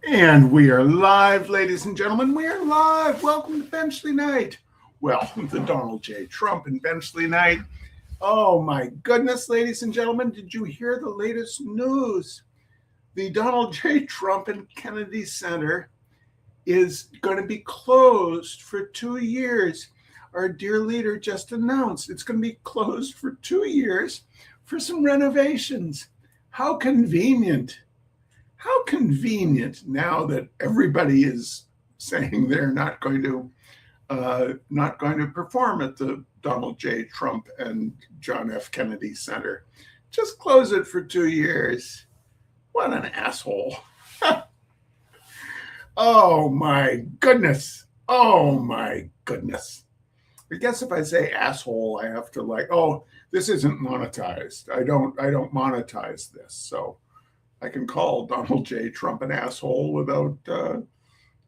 And we are live, ladies and gentlemen. We are live. Welcome to Benchley Night. Well, the Donald J. Trump and Benchley Night. Oh my goodness, ladies and gentlemen, did you hear the latest news? The Donald J. Trump and Kennedy Center is going to be closed for 2 years. Our dear leader just announced it's going to be closed for 2 years for some renovations. How convenient. How convenient now that everybody is saying they're not going to perform at the Donald J. Trump and John F. Kennedy Center. Just close it for 2 years. What an asshole. Oh my goodness. Oh my goodness. I guess if I say asshole, I have to this isn't monetized. I don't monetize this. So I can call Donald J. Trump an asshole without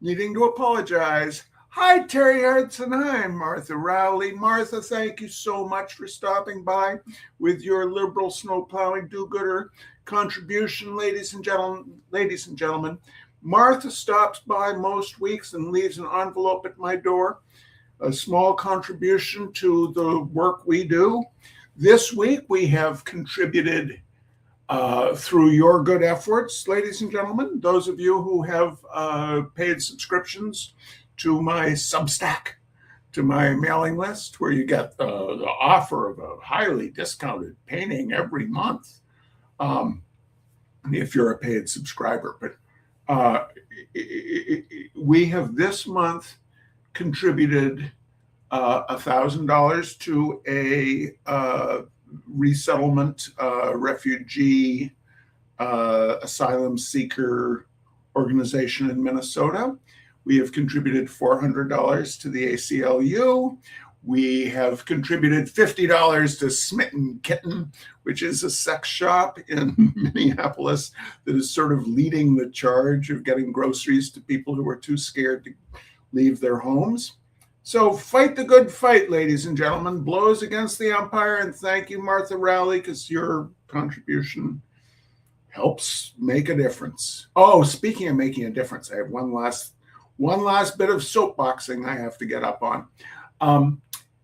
needing to apologize. Hi, Terry Hudson. Hi, Martha Rowley. Martha, thank you so much for stopping by with your liberal snowplowing do-gooder contribution, ladies and gentlemen. Martha stops by most weeks and leaves an envelope at my door, a small contribution to the work we do. This week, we have contributed through your good efforts, ladies and gentlemen, those of you who have paid subscriptions to my Substack, to my mailing list, where you get the offer of a highly discounted painting every month, if you're a paid subscriber. But we have this month contributed $1,000 to a resettlement, refugee, asylum seeker organization in Minnesota. We have contributed $400 to the ACLU. We have contributed $50 to Smitten Kitten, which is a sex shop in Minneapolis that is sort of leading the charge of getting groceries to people who are too scared to leave their homes. So fight the good fight, ladies and gentlemen. Blows against the umpire, and thank you, Martha Rowley, because your contribution helps make a difference. Oh, speaking of making a difference, I have one last bit of soapboxing I have to get up on.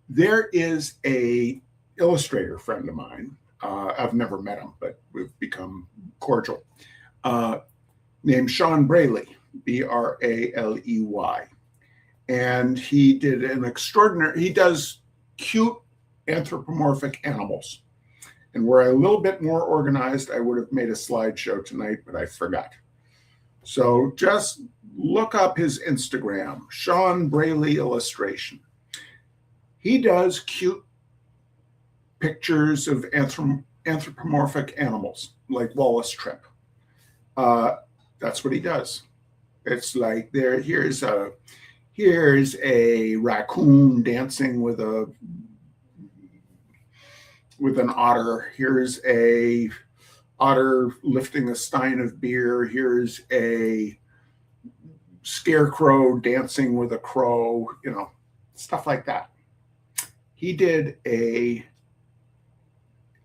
There is a illustrator friend of mine. I've never met him, but we've become cordial. Named Sean Braley, Braley. And he did he does cute anthropomorphic animals. And were I a little bit more organized, I would have made a slideshow tonight, but I forgot. So just look up his Instagram, Sean Braley Illustration. He does cute pictures of anthropomorphic animals, like Wallace Tripp. That's what he does. It's like here's a raccoon dancing with an otter. Here's a otter lifting a stein of beer. Here's a scarecrow dancing with a crow, stuff like that. He did an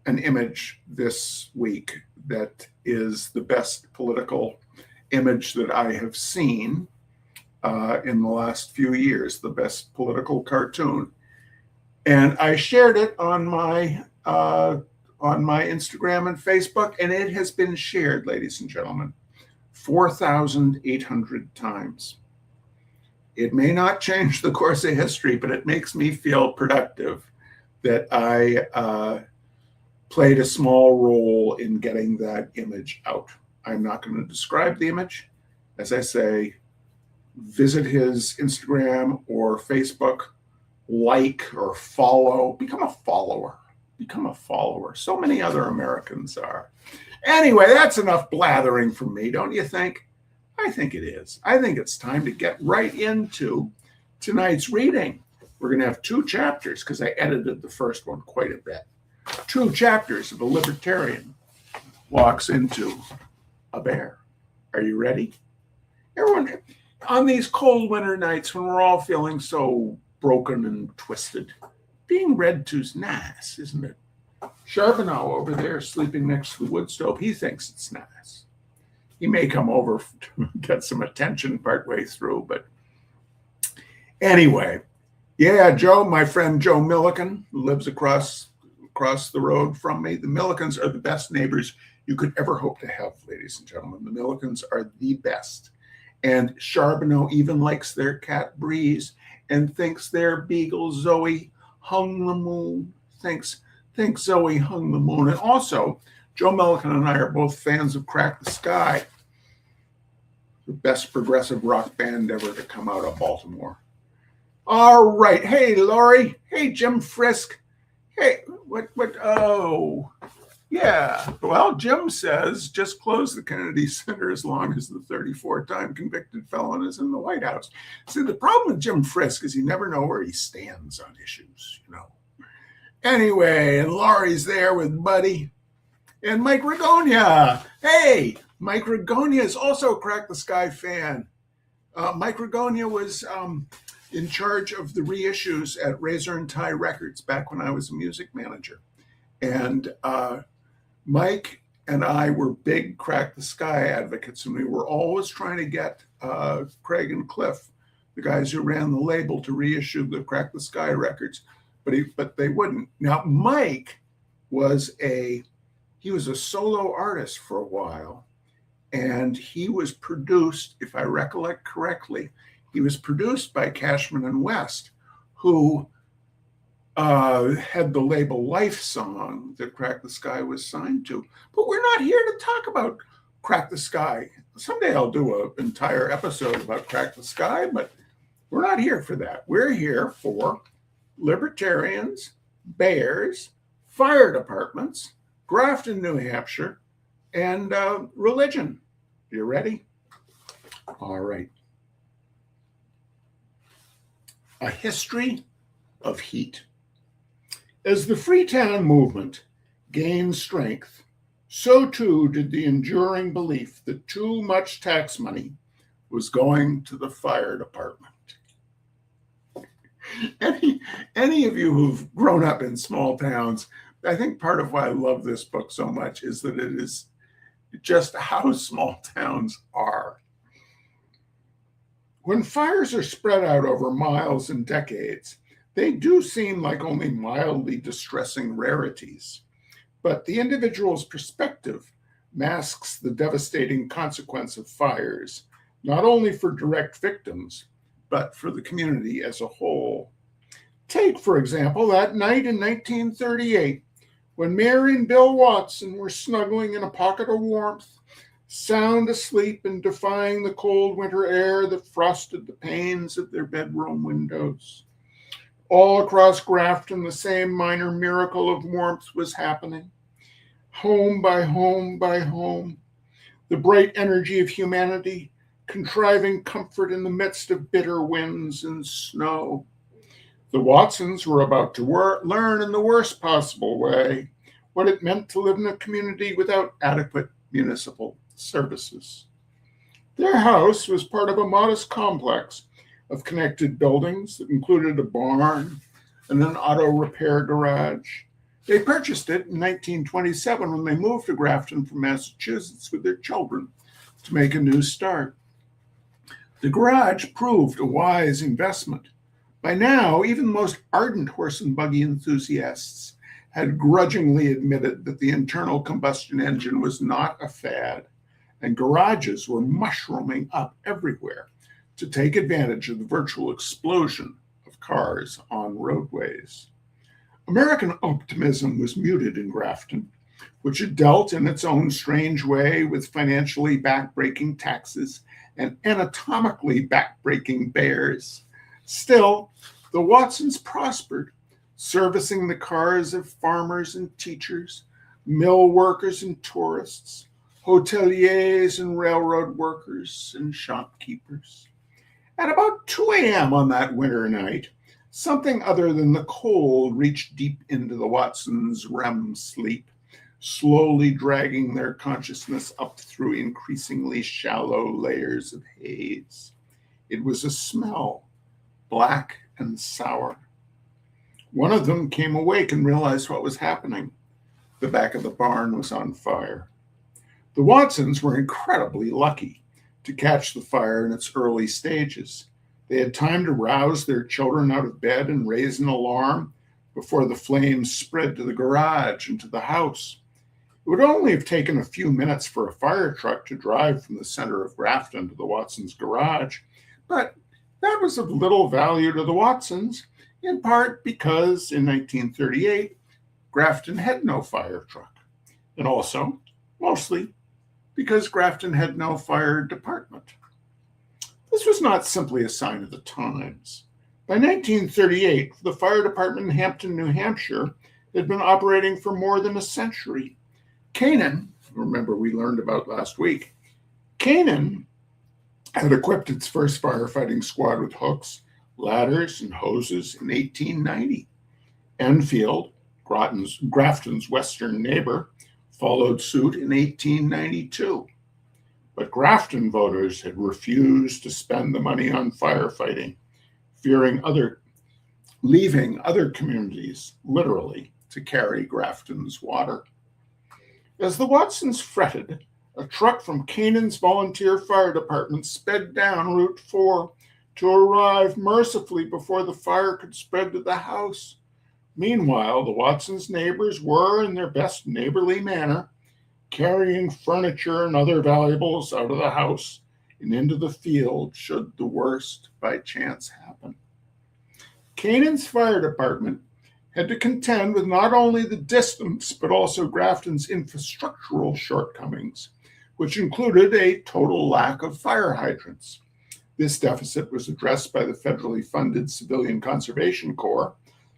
image this week that is the best political image that I have seen in the last few years, the best political cartoon. And I shared it on my Instagram and Facebook, and it has been shared, ladies and gentlemen, 4,800 times. It may not change the course of history, but it makes me feel productive that I played a small role in getting that image out. I'm not going to describe the image. As I say, visit his Instagram or Facebook, like or follow, become a follower. So many other Americans are. Anyway, that's enough blathering from me, don't you think? I think it is. I think it's time to get right into tonight's reading. We're going to have 2 chapters because I edited the first one quite a bit. 2 chapters of a libertarian walks into a bear. Are you ready? Everyone, on these cold winter nights when we're all feeling so broken and twisted, being read to's nice, isn't it? Charbonneau over there sleeping next to the wood stove, he thinks it's nice. He may come over to get some attention partway through, but anyway, yeah, Joe, my friend Joe Milliken, who lives across the road from me. The Millikens are the best neighbors you could ever hope to have, ladies and gentlemen. The Millikens are the best. And Charbonneau even likes their cat Breeze and thinks their beagle Zoe hung the moon. Thinks Zoe hung the moon. And also, Joe Milliken and I are both fans of Crack the Sky, the best progressive rock band ever to come out of Baltimore. All right. Hey, Laurie. Hey, Jim Frisk. Hey, what? Oh, yeah. Well, Jim says just close the Kennedy Center as long as the 34-time convicted felon is in the White House. See, the problem with Jim Frisk is you never know where he stands on issues, you know. Anyway, and Laurie's there with Buddy and Mike Ragonia. Hey, Mike Ragonia is also a Crack the Sky fan. Mike Ragonia was in charge of the reissues at Razor and Tie Records back when I was a music manager. And Mike and I were big Crack the Sky advocates, and we were always trying to get Craig and Cliff, the guys who ran the label, to reissue the Crack the Sky records, but they wouldn't. Now, Mike was a solo artist for a while, and he was produced, if I recollect correctly, he was produced by Cashman and West, who had the label Life Song that Crack the Sky was signed to. But we're not here to talk about Crack the Sky. Someday I'll do an entire episode about Crack the Sky, but we're not here for that. We're here for libertarians, bears, fire departments, Grafton, New Hampshire, and religion. You ready? All right. A history of heat. As the Freetown movement gained strength, so too did the enduring belief that too much tax money was going to the fire department. Any of you who've grown up in small towns, I think part of why I love this book so much is that it is just how small towns are. When fires are spread out over miles and decades, they do seem like only mildly distressing rarities. But the individual's perspective masks the devastating consequence of fires, not only for direct victims, but for the community as a whole. Take, for example, that night in 1938, when Mary and Bill Watson were snuggling in a pocket of warmth, sound asleep and defying the cold winter air that frosted the panes of their bedroom windows. All across Grafton, the same minor miracle of warmth was happening. Home by home by home, the bright energy of humanity contriving comfort in the midst of bitter winds and snow. The Watsons were about to learn in the worst possible way what it meant to live in a community without adequate municipal services. Their house was part of a modest complex of connected buildings that included a barn and an auto repair garage. They purchased it in 1927 when they moved to Grafton from Massachusetts with their children to make a new start. The garage proved a wise investment. By now, even the most ardent horse and buggy enthusiasts had grudgingly admitted that the internal combustion engine was not a fad, and garages were mushrooming up everywhere to take advantage of the virtual explosion of cars on roadways. American optimism was muted in Grafton, which had dealt in its own strange way with financially backbreaking taxes and anatomically backbreaking bears. Still, the Watsons prospered, servicing the cars of farmers and teachers, mill workers and tourists, hoteliers and railroad workers and shopkeepers. At about 2 a.m. on that winter night, something other than the cold reached deep into the Watsons' REM sleep, slowly dragging their consciousness up through increasingly shallow layers of haze. It was a smell, black and sour. One of them came awake and realized what was happening. The back of the barn was on fire. The Watsons were incredibly lucky to catch the fire in its early stages. They had time to rouse their children out of bed and raise an alarm before the flames spread to the garage and to the house. It would only have taken a few minutes for a fire truck to drive from the center of Grafton to the Watsons' garage, but that was of little value to the Watsons, in part because in 1938, Grafton had no fire truck, and also, mostly, because Grafton had no fire department. This was not simply a sign of the times. By 1938, the fire department in Hampton, New Hampshire, had been operating for more than a century. Canaan, remember we learned about last week, Canaan had equipped its first firefighting squad with hooks, ladders, and hoses in 1890. Enfield, Grafton's western neighbor, followed suit in 1892. But Grafton voters had refused to spend the money on firefighting, leaving other communities, literally, to carry Grafton's water. As the Watsons fretted, a truck from Canaan's volunteer fire department sped down Route 4 to arrive mercifully before the fire could spread to the house. Meanwhile, the Watsons' neighbors were, in their best neighborly manner, carrying furniture and other valuables out of the house and into the field should the worst by chance happen. Canaan's fire department had to contend with not only the distance, but also Grafton's infrastructural shortcomings, which included a total lack of fire hydrants. This deficit was addressed by the federally funded Civilian Conservation Corps,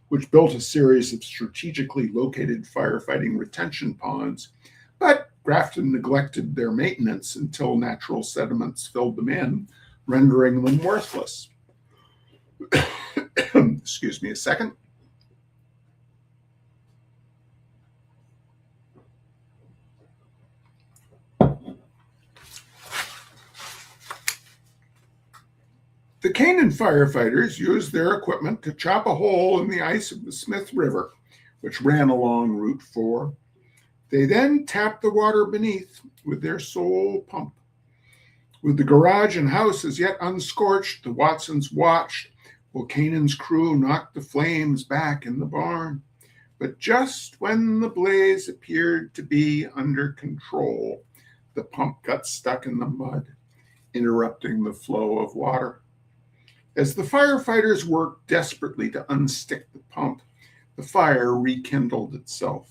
which built a series of strategically located firefighting retention ponds, but Grafton neglected their maintenance until natural sediments filled them in, rendering them worthless. Excuse me a second. The Canaan firefighters used their equipment to chop a hole in the ice of the Smith River, which ran along Route 4. They then tapped the water beneath with their sole pump. With the garage and house as yet unscorched, the Watsons watched while Canaan's crew knocked the flames back in the barn. But just when the blaze appeared to be under control, the pump got stuck in the mud, interrupting the flow of water. As the firefighters worked desperately to unstick the pump, the fire rekindled itself.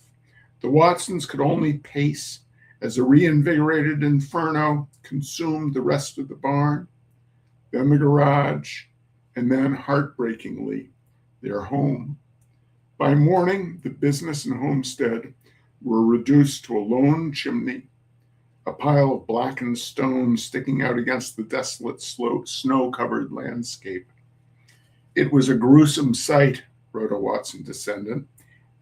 The Watsons could only pace as a reinvigorated inferno consumed the rest of the barn, then the garage, and then, heartbreakingly, their home. By morning, the business and homestead were reduced to a lone chimney, a pile of blackened stone sticking out against the desolate, snow-covered landscape. It was a gruesome sight, wrote a Watson descendant,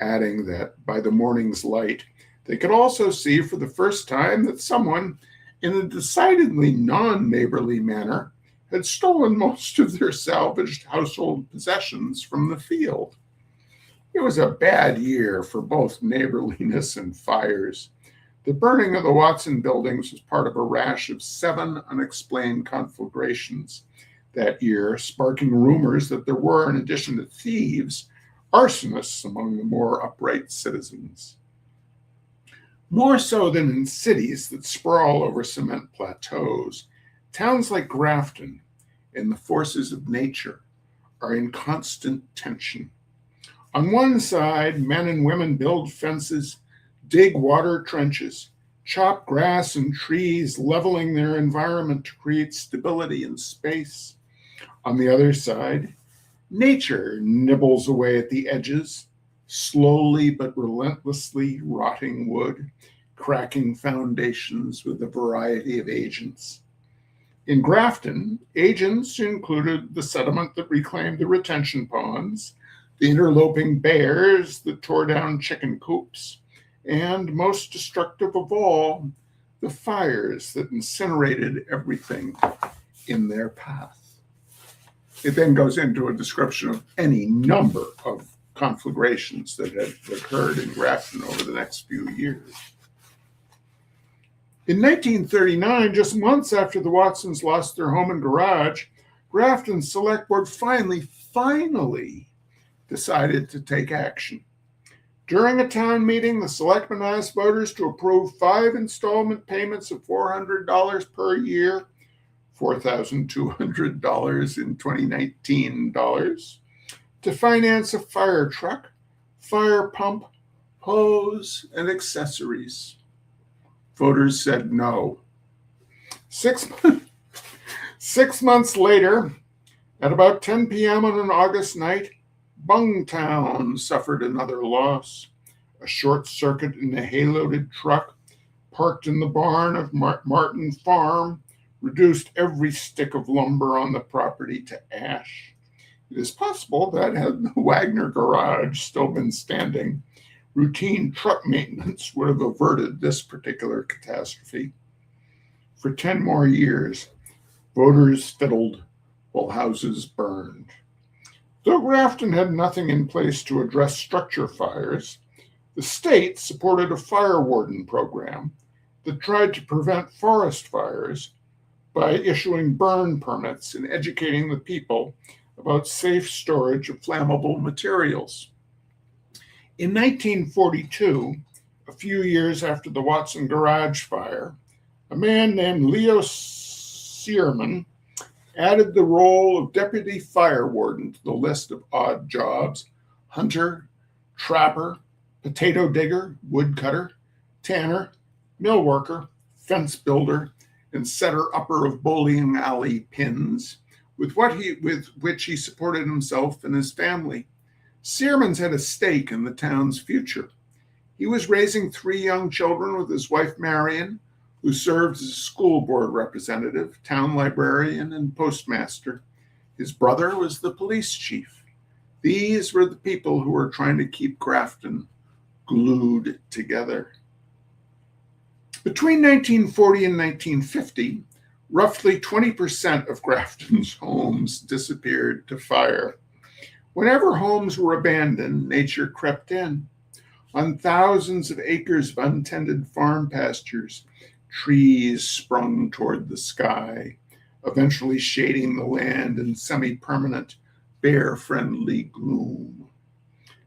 adding that by the morning's light, they could also see for the first time that someone, in a decidedly non-neighborly manner, had stolen most of their salvaged household possessions from the field. It was a bad year for both neighborliness and fires. The burning of the Watson buildings was part of a rash of 7 unexplained conflagrations that year, sparking rumors that there were, in addition to thieves, arsonists among the more upright citizens. More so than in cities that sprawl over cement plateaus, towns like Grafton and the forces of nature are in constant tension. On one side, men and women build fences, dig water trenches, chop grass and trees, leveling their environment to create stability and space. On the other side, nature nibbles away at the edges, slowly but relentlessly rotting wood, cracking foundations with a variety of agents. In Grafton, agents included the sediment that reclaimed the retention ponds, the interloping bears that tore down chicken coops, and most destructive of all, the fires that incinerated everything in their path. It then goes into a description of any number of conflagrations that had occurred in Grafton over the next few years. In 1939, just months after the Watsons lost their home and garage, Grafton's select board finally decided to take action. During a town meeting, the selectmen asked voters to approve 5 installment payments of $400 per year, $4,200 in 2019 dollars, to finance a fire truck, fire pump, hose, and accessories. Voters said no. 6 months later, at about 10 p.m. on an August night, Bungtown suffered another loss. A short circuit in a hay-loaded truck parked in the barn of Martin Farm reduced every stick of lumber on the property to ash. It is possible that had the Wagner garage still been standing, routine truck maintenance would have averted this particular catastrophe. For 10 more years, voters fiddled while houses burned. Though Grafton had nothing in place to address structure fires, the state supported a fire warden program that tried to prevent forest fires by issuing burn permits and educating the people about safe storage of flammable materials. In 1942, a few years after the Watson garage fire, a man named Leo Searman added the role of deputy fire warden to the list of odd jobs: hunter, trapper, potato digger, woodcutter, tanner, mill worker, fence builder, and setter-upper of bowling alley pins, with which he supported himself and his family. Searman's had a stake in the town's future. He was raising 3 young children with his wife Marion, who served as a school board representative, town librarian, and postmaster. His brother was the police chief. These were the people who were trying to keep Grafton glued together. Between 1940 and 1950, roughly 20% of Grafton's homes disappeared to fire. Whenever homes were abandoned, nature crept in. On thousands of acres of untended farm pastures, trees sprung toward the sky, eventually shading the land in semi-permanent, bear-friendly gloom.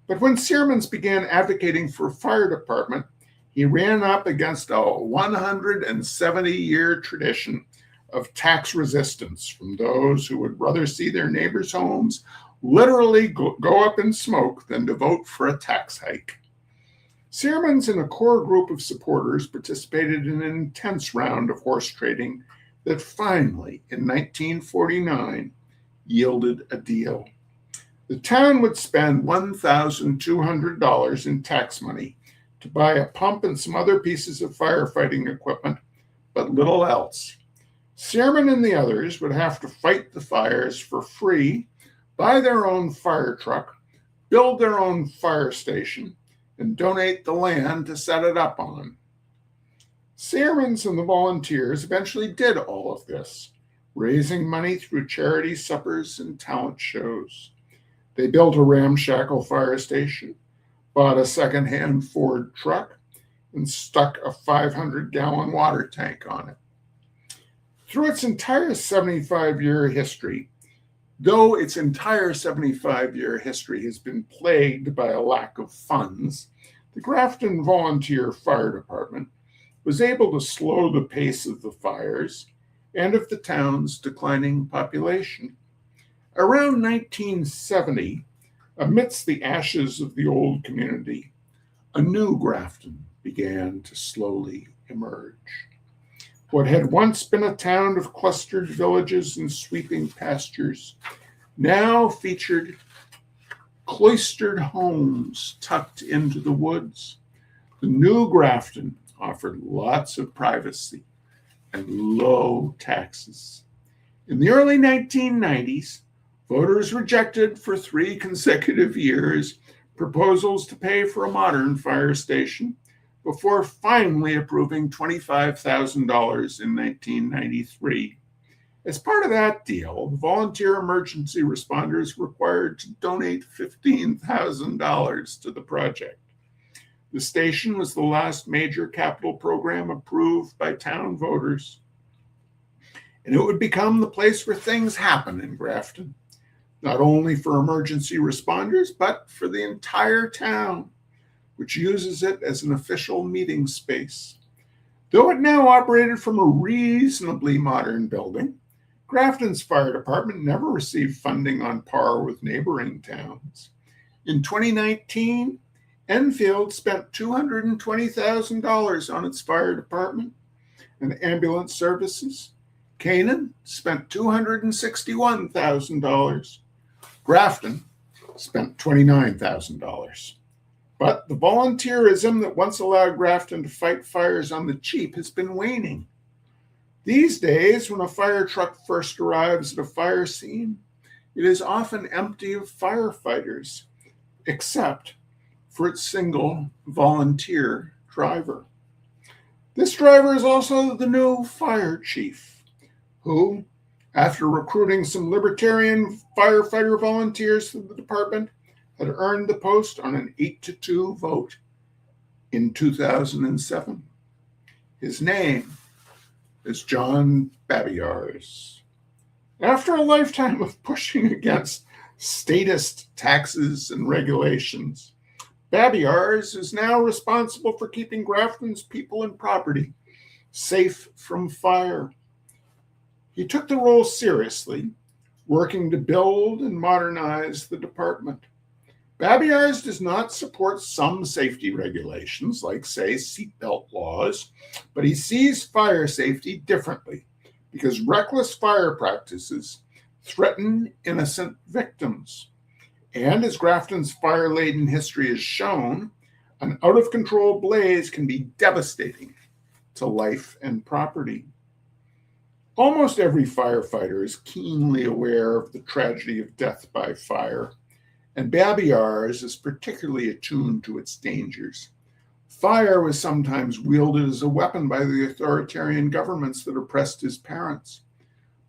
But when Searmans began advocating for a fire department, he ran up against a 170-year tradition of tax resistance from those who would rather see their neighbors' homes literally go up in smoke than to vote for a tax hike. Searmans and a core group of supporters participated in an intense round of horse trading that finally, in 1949, yielded a deal. The town would spend $1,200 in tax money to buy a pump and some other pieces of firefighting equipment, but little else. Searman and the others would have to fight the fires for free, buy their own fire truck, build their own fire station, and donate the land to set it up on. Searmans and the volunteers eventually did all of this, raising money through charity suppers and talent shows. They built a ramshackle fire station, bought a secondhand Ford truck, and stuck a 500-gallon water tank on it. Through its entire 75-year history, though its entire 75-year history has been plagued by a lack of funds, the Grafton Volunteer Fire Department was able to slow the pace of the fires and of the town's declining population. Around 1970, amidst the ashes of the old community, a new Grafton began to slowly emerge. What had once been a town of clustered villages and sweeping pastures now featured cloistered homes tucked into the woods. The new Grafton offered lots of privacy and low taxes. In the early 1990s, voters rejected for 3 consecutive years proposals to pay for a modern fire station before finally approving $25,000 in 1993. As part of that deal, the volunteer emergency responders were required to donate $15,000 to the project. The station was the last major capital program approved by town voters. And it would become the place where things happen in Grafton, not only for emergency responders, but for the entire town, which uses it as an official meeting space. Though it now operated from a reasonably modern building, Grafton's fire department never received funding on par with neighboring towns. In 2019, Enfield spent $220,000 on its fire department and ambulance services. Canaan spent $261,000. Grafton spent $29,000. But the volunteerism that once allowed Grafton to fight fires on the cheap has been waning. These days, when a fire truck first arrives at a fire scene, it is often empty of firefighters, except for its single volunteer driver. This driver is also the new fire chief, who, after recruiting some libertarian firefighter volunteers to the department, had earned the post on an 8-2 vote in 2007. His name is John Babiars. After a lifetime of pushing against statist taxes and regulations, Babiars is now responsible for keeping Grafton's people and property safe from fire. He took the role seriously, working to build and modernize the department. Babiars does not support some safety regulations, like, say, seatbelt laws, but he sees fire safety differently because reckless fire practices threaten innocent victims. And as Grafton's fire-laden history has shown, an out-of-control blaze can be devastating to life and property. Almost every firefighter is keenly aware of the tragedy of death by fire, and Babiars is particularly attuned to its dangers. Fire was sometimes wielded as a weapon by the authoritarian governments that oppressed his parents.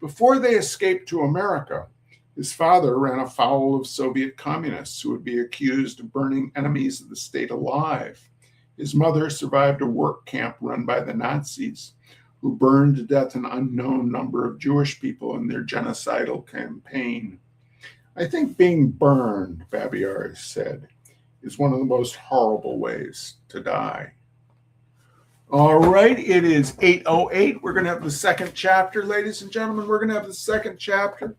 Before they escaped to America, his father ran afoul of Soviet communists who would be accused of burning enemies of the state alive. His mother survived a work camp run by the Nazis, who burned to death an unknown number of Jewish people in their genocidal campaign. I think being burned, Babiars said, is one of the most horrible ways to die. All right, it is 8:08. We're going to have the second chapter, ladies and gentlemen. We're going to have the second chapter.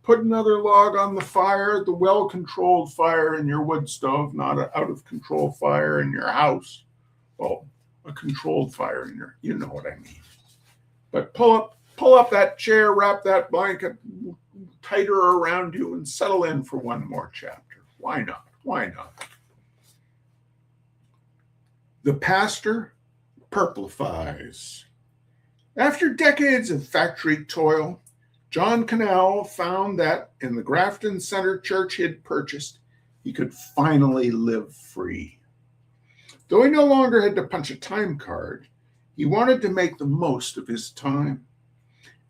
Put another log on the fire, the well-controlled fire in your wood stove, not an out-of-control fire in your house. Well, a controlled fire in your, you know what I mean. But pull up that chair, wrap that blanket tighter around you, and settle in for one more chapter. Why not? Why not? The pastor Purplifies. After decades of factory toil, John Cannell found that in the Grafton Center church he'd purchased, he could finally live free. Though he no longer had to punch a time card, he wanted to make the most of his time.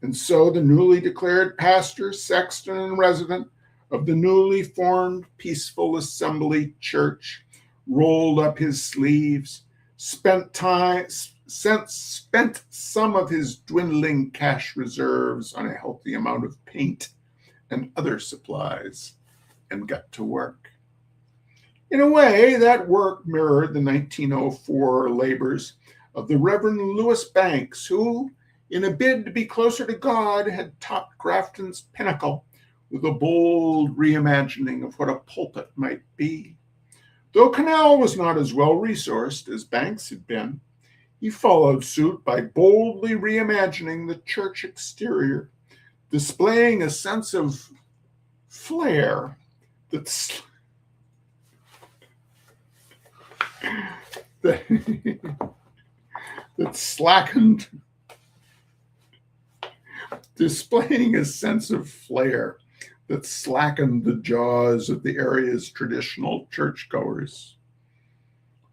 And so the newly declared pastor, sexton, and resident of the newly formed Peaceful Assembly Church rolled up his sleeves, spent some of his dwindling cash reserves on a healthy amount of paint and other supplies, and got to work. In a way, that work mirrored the 1904 labors of the Reverend Lewis Banks, who, in a bid to be closer to God, had topped Grafton's pinnacle with a bold reimagining of what a pulpit might be. Though Cannell was not as well-resourced as Banks had been, he followed suit by boldly reimagining the church exterior, displaying a sense of flair that slackened, displaying a sense of flair that slackened the jaws of the area's traditional churchgoers.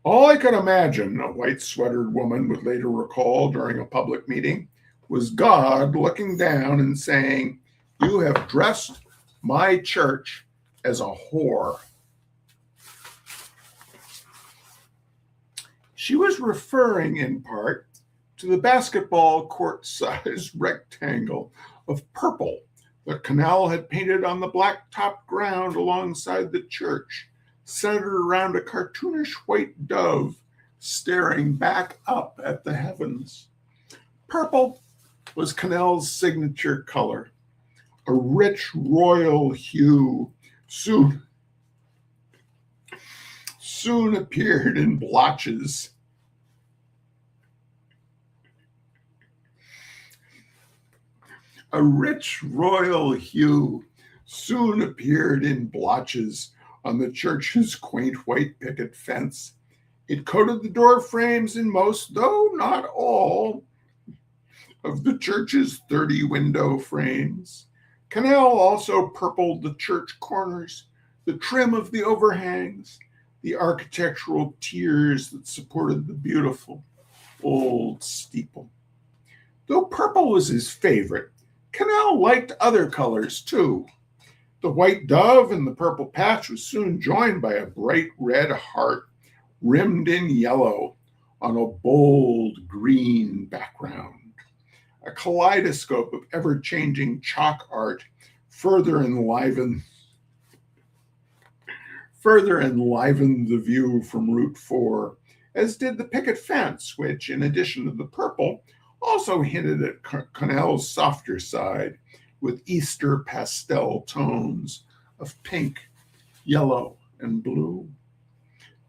All I could imagine, a white-sweatered woman would later recall during a public meeting, was God looking down and saying, "You have dressed my church as a whore." She was referring in part to the basketball court-sized rectangle of purple that Canal had painted on the blacktop ground alongside the church, centered around a cartoonish white dove staring back up at the heavens. Purple was Canal's signature color, a rich royal hue soon appeared in blotches. A rich royal hue soon appeared in blotches on the church's quaint white picket fence. It coated the door frames in most, though not all, of the church's 30 window frames. Canal also purpled the church corners, the trim of the overhangs, the architectural tiers that supported the beautiful old steeple. Though purple was his favorite, Canal liked other colors too. The white dove in the purple patch was soon joined by a bright red heart rimmed in yellow on a bold green background. A kaleidoscope of ever-changing chalk art further enlivened the view from Route 4, as did the picket fence, which, in addition to the purple, also hinted at Canal's softer side with Easter pastel tones of pink, yellow, and blue.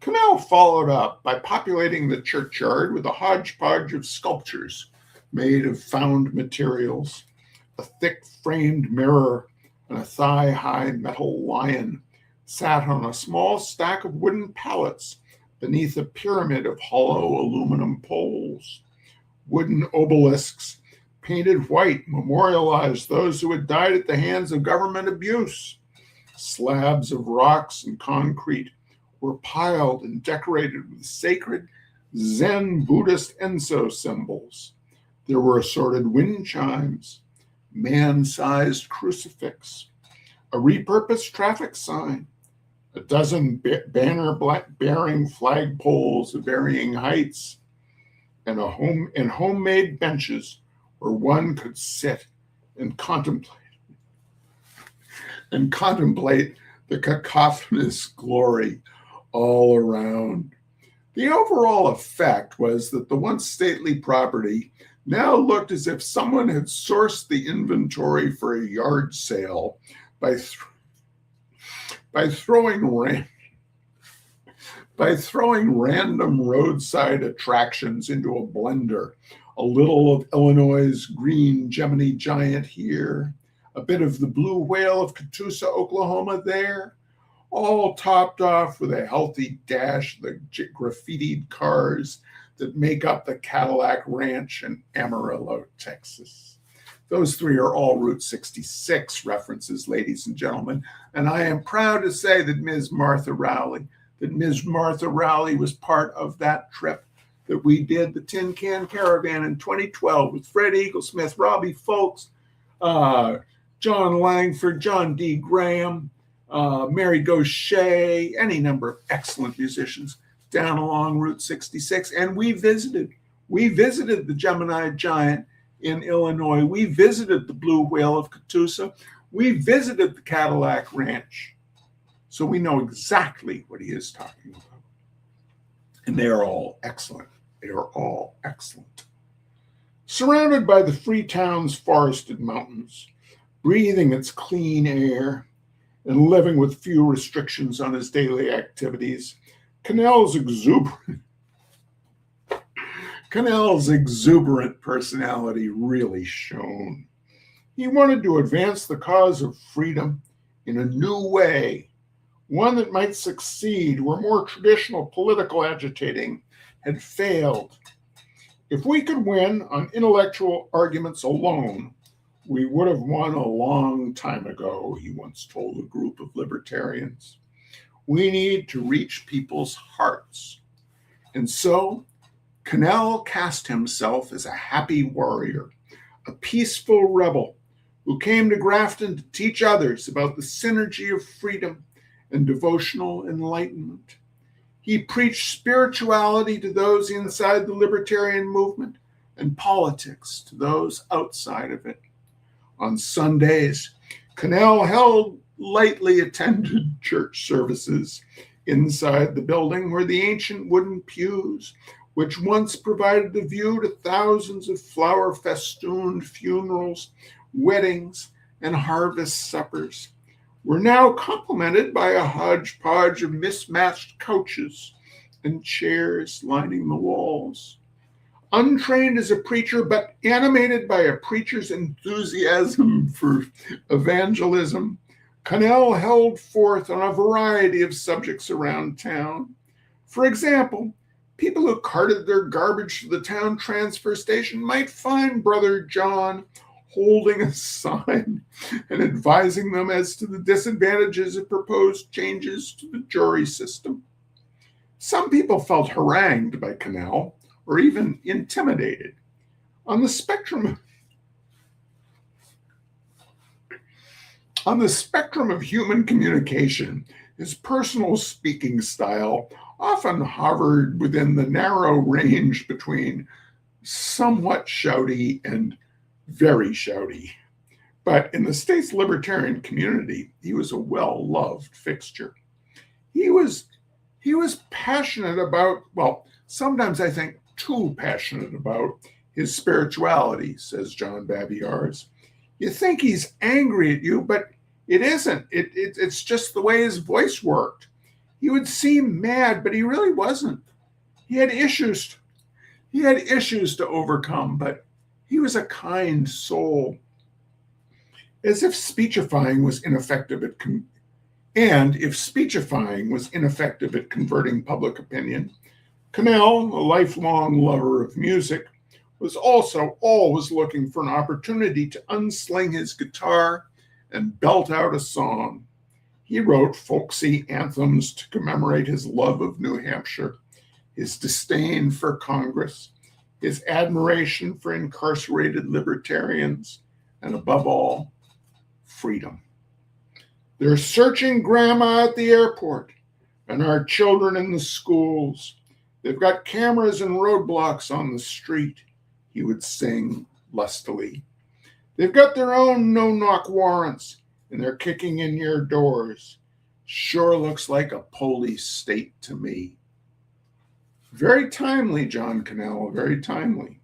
Canal followed up by populating the churchyard with a hodgepodge of sculptures made of found materials, a thick framed mirror and a thigh-high metal lion sat on a small stack of wooden pallets beneath a pyramid of hollow aluminum poles. Wooden obelisks painted white memorialized those who had died at the hands of government abuse. Slabs of rocks and concrete were piled and decorated with sacred Zen Buddhist Enso symbols. There were assorted wind chimes, man-sized crucifix, a repurposed traffic sign, a dozen banner-bearing flagpoles of varying heights, and homemade benches where one could sit and contemplate the cacophonous glory all around. The overall effect was that the once stately property now looked as if someone had sourced the inventory for a yard sale by throwing random roadside attractions into a blender. A little of Illinois' green Gemini giant here, a bit of the blue whale of Catoosa, Oklahoma there, all topped off with a healthy dash of the graffitied cars that make up the Cadillac Ranch in Amarillo, Texas. Those three are all Route 66 references, ladies and gentlemen, and I am proud to say that Ms. Martha Rowley was part of that trip that we did, the Tin Can Caravan in 2012 with Fred Eaglesmith, Robbie Folks, John Langford, John D. Graham, Mary Gaucher, any number of excellent musicians down along Route 66. And we visited the Gemini Giant in Illinois. We visited the Blue Whale of Catoosa. We visited the Cadillac Ranch. So we know exactly what he is talking about. And they are all excellent. They are all excellent. Surrounded by the free town's forested mountains, breathing its clean air, and living with few restrictions on his daily activities, Canal's exuberant personality really shone. He wanted to advance the cause of freedom in a new way, one that might succeed where more traditional political agitating had failed. If we could win on intellectual arguments alone, we would have won a long time ago, he once told a group of libertarians. We need to reach people's hearts. And so, Canal cast himself as a happy warrior, a peaceful rebel who came to Grafton to teach others about the synergy of freedom and devotional enlightenment. He preached spirituality to those inside the libertarian movement and politics to those outside of it. On Sundays, Cannell held lightly attended church services inside the building where the ancient wooden pews, which once provided the view to thousands of flower-festooned funerals, weddings, and harvest suppers, were now complemented by a hodgepodge of mismatched couches and chairs lining the walls. Untrained as a preacher, but animated by a preacher's enthusiasm for evangelism, Cannell held forth on a variety of subjects around town. For example, people who carted their garbage to the town transfer station might find Brother John holding a sign and advising them as to the disadvantages of proposed changes to the jury system. Some people felt harangued by Cannell or even intimidated. On the spectrum of human communication, his personal speaking style often hovered within the narrow range between somewhat shouty and very shouty. But in the state's libertarian community, he was a well-loved fixture. He was passionate about, well, sometimes I think too passionate about his spirituality, says John Babiars. You think he's angry at you, but it isn't. It's just the way his voice worked. He would seem mad, but he really wasn't. He had issues to overcome, but he was a kind soul. As if speechifying was ineffective at converting public opinion, Cannell, a lifelong lover of music, was also always looking for an opportunity to unsling his guitar and belt out a song. He wrote folksy anthems to commemorate his love of New Hampshire, his disdain for Congress, his admiration for incarcerated libertarians, and above all, freedom. They're searching Grandma at the airport and our children in the schools. They've got cameras and roadblocks on the street, he would sing lustily. They've got their own no-knock warrants, and they're kicking in your doors. Sure looks like a police state to me. Very timely, John Cannell, very timely.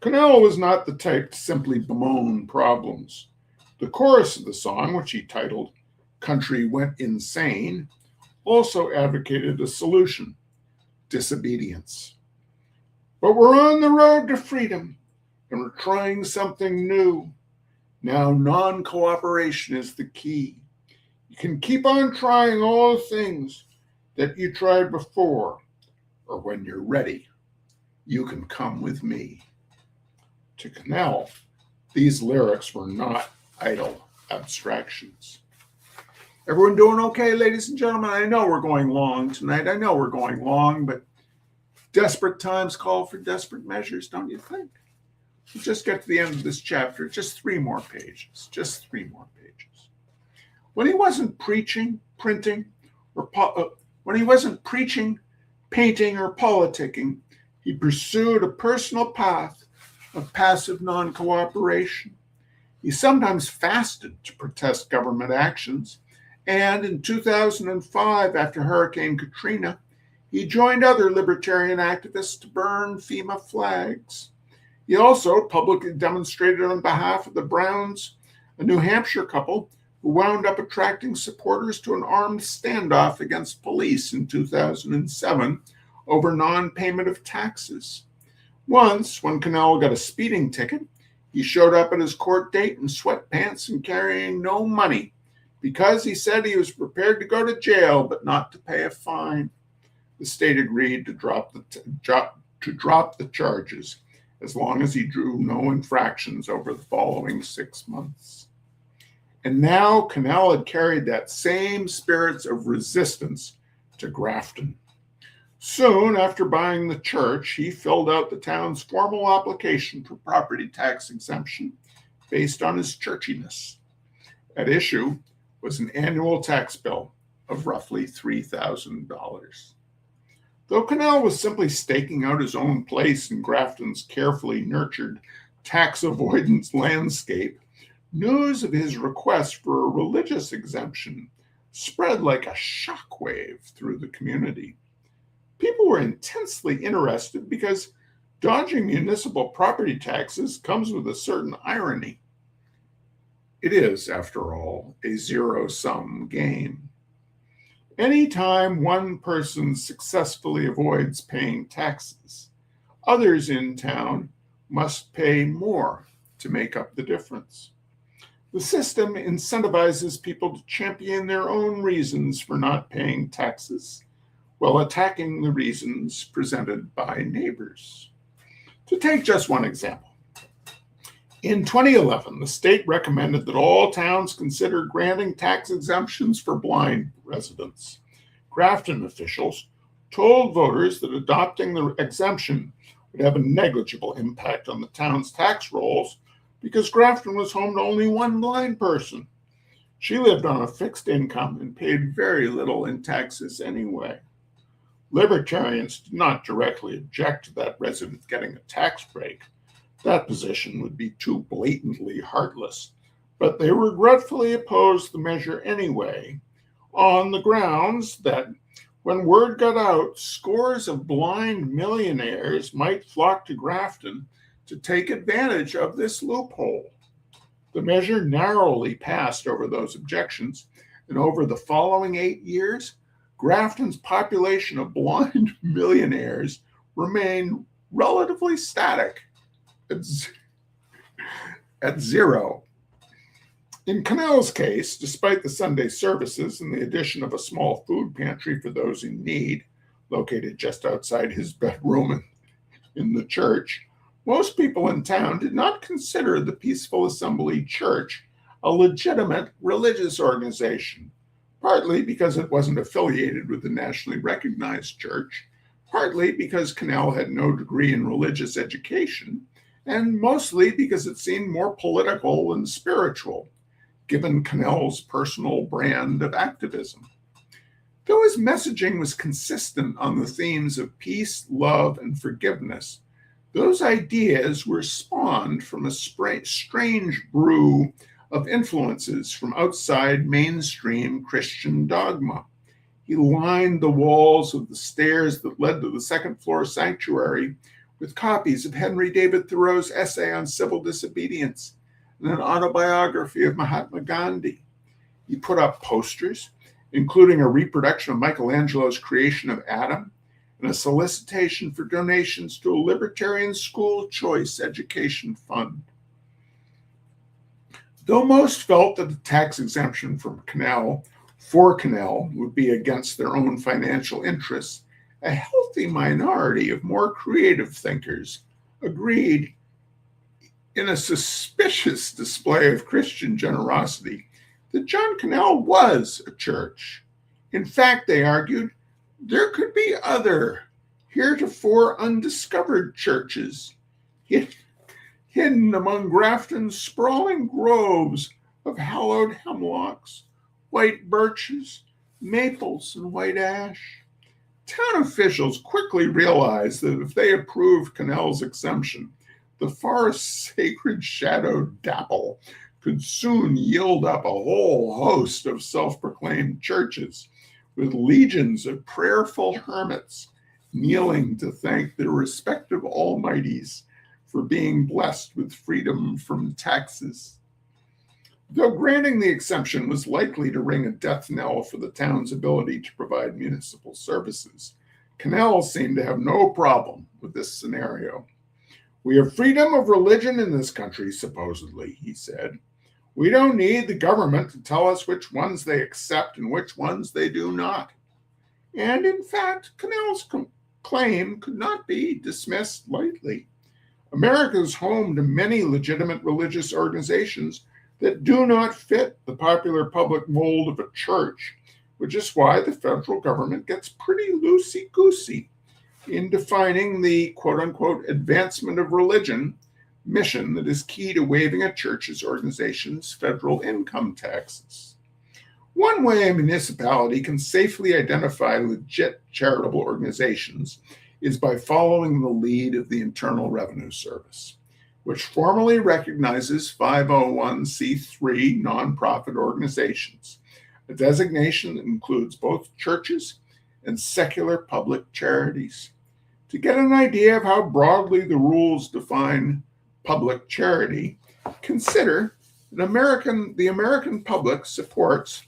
Cannell was not the type to simply bemoan problems. The chorus of the song, which he titled Country Went Insane, also advocated a solution: disobedience. But we're on the road to freedom, and we're trying something new. Now non-cooperation is the key. You can keep on trying all the things that you tried before, or when you're ready, you can come with me. To Cannell, these lyrics were not idle abstractions. Everyone doing okay, ladies and gentlemen? I know we're going long tonight. But desperate times call for desperate measures, don't you think? We'll just get to the end of this chapter. Just three more pages. When he wasn't preaching, painting, or politicking, he pursued a personal path of passive non-cooperation. He sometimes fasted to protest government actions, and in 2005, after Hurricane Katrina, he joined other libertarian activists to burn FEMA flags. He also publicly demonstrated on behalf of the Browns, a New Hampshire couple who wound up attracting supporters to an armed standoff against police in 2007 over non-payment of taxes. Once, when Cannell got a speeding ticket, he showed up at his court date in sweatpants and carrying no money because he said he was prepared to go to jail but not to pay a fine. The state agreed to drop the charges as long as he drew no infractions over the following 6 months. And now Cannell had carried that same spirits of resistance to Grafton. Soon after buying the church, he filled out the town's formal application for property tax exemption based on his churchiness. At issue was an annual tax bill of roughly $3,000. Though Cannell was simply staking out his own place in Grafton's carefully nurtured tax avoidance landscape, news of his request for a religious exemption spread like a shockwave through the community. People were intensely interested because dodging municipal property taxes comes with a certain irony. It is, after all, a zero-sum game. Anytime one person successfully avoids paying taxes, others in town must pay more to make up the difference. The system incentivizes people to champion their own reasons for not paying taxes, while attacking the reasons presented by neighbors. To take just one example, in 2011, the state recommended that all towns consider granting tax exemptions for blind residents. Grafton officials told voters that adopting the exemption would have a negligible impact on the town's tax rolls because Grafton was home to only one blind person. She lived on a fixed income and paid very little in taxes anyway. Libertarians did not directly object to that resident getting a tax break. That position would be too blatantly heartless, but they regretfully opposed the measure anyway, on the grounds that when word got out, scores of blind millionaires might flock to Grafton to take advantage of this loophole. The measure narrowly passed over those objections, and over the following 8 years, Grafton's population of blind millionaires remained relatively static at zero. In Cannell's case, despite the Sunday services and the addition of a small food pantry for those in need, located just outside his bedroom in the church, most people in town did not consider the Peaceful Assembly Church a legitimate religious organization, partly because it wasn't affiliated with the nationally recognized church, partly because Cannell had no degree in religious education, and mostly because it seemed more political than spiritual, given Cannell's personal brand of activism. Though his messaging was consistent on the themes of peace, love, and forgiveness, those ideas were spawned from a strange brew of influences from outside mainstream Christian dogma. He lined the walls of the stairs that led to the second-floor sanctuary with copies of Henry David Thoreau's essay on civil disobedience and an autobiography of Mahatma Gandhi. He put up posters, including a reproduction of Michelangelo's creation of Adam and a solicitation for donations to a libertarian school choice education fund. Though most felt that a tax exemption for Cannell would be against their own financial interests, a healthy minority of more creative thinkers agreed, in a suspicious display of Christian generosity, that John Cannell was a church. In fact, they argued, there could be other, heretofore undiscovered churches, hidden among Grafton's sprawling groves of hallowed hemlocks, white birches, maples, and white ash. Town officials quickly realized that if they approved Cannell's exemption, the forest's sacred shadowed dapple could soon yield up a whole host of self-proclaimed churches, with legions of prayerful hermits kneeling to thank their respective almighties for being blessed with freedom from taxes. Though granting the exemption was likely to ring a death knell for the town's ability to provide municipal services, Cannell seemed to have no problem with this scenario. We have freedom of religion in this country, supposedly, he said. We don't need the government to tell us which ones they accept and which ones they do not. And in fact, Cannell's claim could not be dismissed lightly. America is home to many legitimate religious organizations that do not fit the popular public mold of a church, which is why the federal government gets pretty loosey-goosey in defining the quote-unquote advancement of religion mission that is key to waiving a church's organization's federal income taxes. One way a municipality can safely identify legit charitable organizations is by following the lead of the Internal Revenue Service, which formally recognizes 501c3 nonprofit organizations, a designation that includes both churches and secular public charities. To get an idea of how broadly the rules define public charity, consider that the American public supports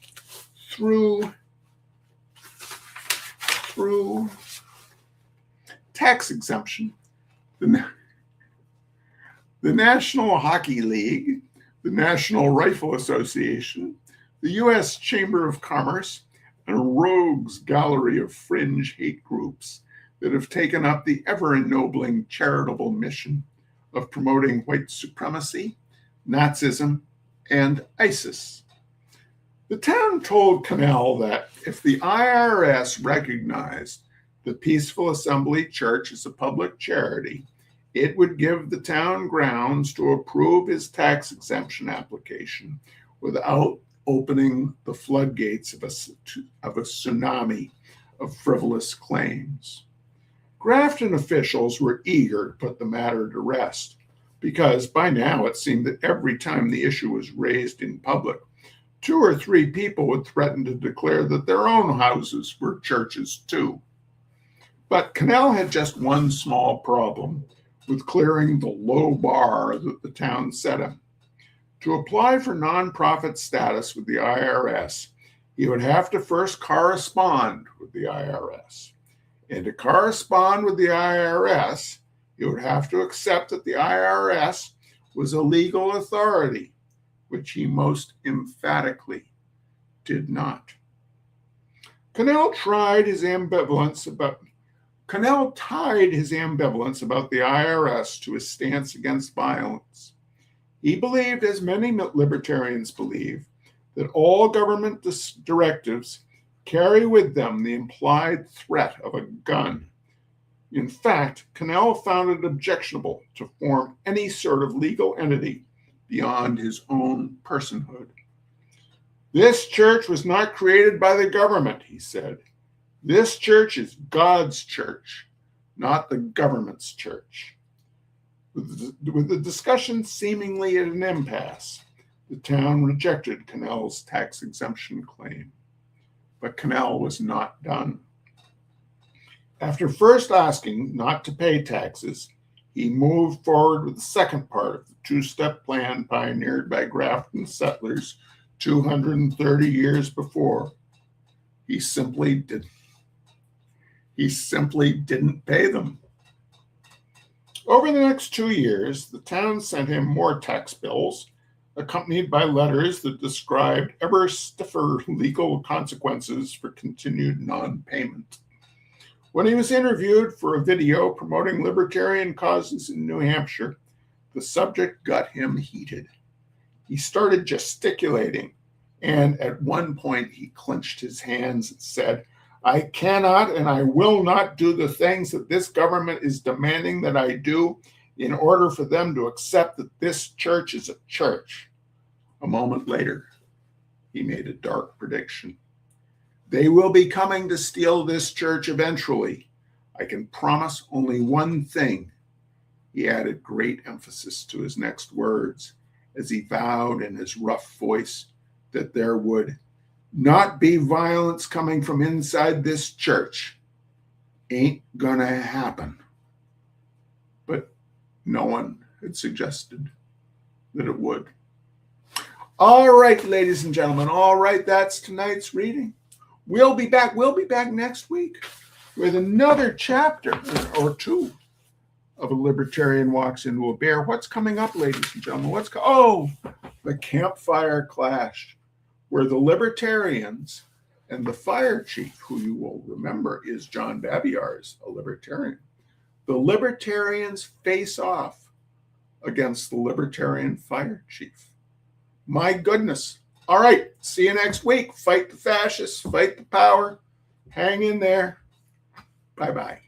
through tax exemption the National Hockey League, the National Rifle Association, the U.S. Chamber of Commerce, and a rogues gallery of fringe hate groups that have taken up the ever-ennobling charitable mission of promoting white supremacy, Nazism, and ISIS. The town told Cannell that if the IRS recognized the Peaceful Assembly Church as a public charity, it would give the town grounds to approve his tax exemption application without opening the floodgates of a tsunami of frivolous claims. Grafton officials were eager to put the matter to rest because by now it seemed that every time the issue was raised in public, 2 or 3 people would threaten to declare that their own houses were churches too. But Cannell had just one small problem with clearing the low bar that the town set him. To apply for nonprofit status with the IRS, he would have to first correspond with the IRS. And to correspond with the IRS, he would have to accept that the IRS was a legal authority, which he most emphatically did not. Cannell tied his ambivalence about the IRS to his stance against violence. He believed, as many libertarians believe, that all government directives carry with them the implied threat of a gun. In fact, Cannell found it objectionable to form any sort of legal entity beyond his own personhood. This church was not created by the government, he said. This church is God's church, not the government's church. With the discussion seemingly at an impasse, the town rejected Cannell's tax exemption claim. But Cannell was not done. After first asking not to pay taxes, he moved forward with the second part of the 2-step plan pioneered by Grafton settlers 230 years before. He simply didn't pay them. Over the next 2 years, the town sent him more tax bills, accompanied by letters that described ever stiffer legal consequences for continued non-payment. When he was interviewed for a video promoting libertarian causes in New Hampshire, the subject got him heated. He started gesticulating, and at one point he clenched his hands and said, "I cannot and I will not do the things that this government is demanding that I do in order for them to accept that this church is a church." A moment later, he made a dark prediction. "They will be coming to steal this church eventually. I can promise only one thing." He added great emphasis to his next words as he vowed in his rough voice that there would not be violence coming from inside this church. Ain't gonna happen. But no one had suggested that it would. All right, ladies and gentlemen. All right, that's tonight's reading. We'll be back next week with another chapter or 2 of A Libertarian Walks Into a Bear. What's coming up, ladies and gentlemen? The Campfire Clash, where the Libertarians and the fire chief, who you will remember is John Babiar's a Libertarian, the Libertarians face off against the Libertarian fire chief. My goodness. All right, see you next week. Fight the fascists, fight the power. Hang in there. Bye-bye.